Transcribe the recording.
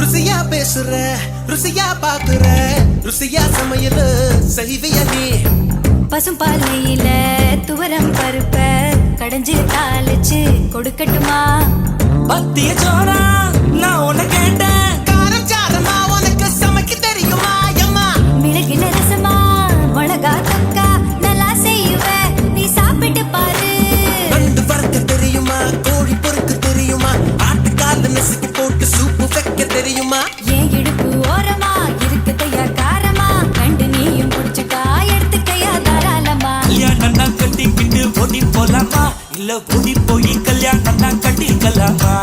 ருசியா பேசுற ருசியா பாக்குற ருசியா சமையல் செய்வியா நீ பசும்பாலையில துவரம் பருப்ப கடைஞ்சு தாளிச்சு கொடுக்கட்டுமா பத்திய சோறா நான் உன்னை கேட்டேன் காரம் சாரமா உனக்கு சமைக்க தெரியுமா அம்மா மிளகில ரசமா மிளகா தொக்கா நல்லா செய்வ நீ சாப்பிட்டு பாரு நண்டு வறுக்க தெரியுமா கோழி பொறுக்க தெரியுமா ஆட்டுக்கால நசுக்கி போட்டு சூப்பு வைக்க தெரியுமா ஏன் இடுப்பு ஓரமா இருக்குதையா காரமா கண்டு நீயும் குடிச்சுக்கா எடுத்துக்கையா தாராளமா கல்யாணம் தான் கட்டிக்கிட்டு ஓடி போலாமா இல்ல ஓடி போய் கல்யாணம் தான் கட்டிக்கலாமா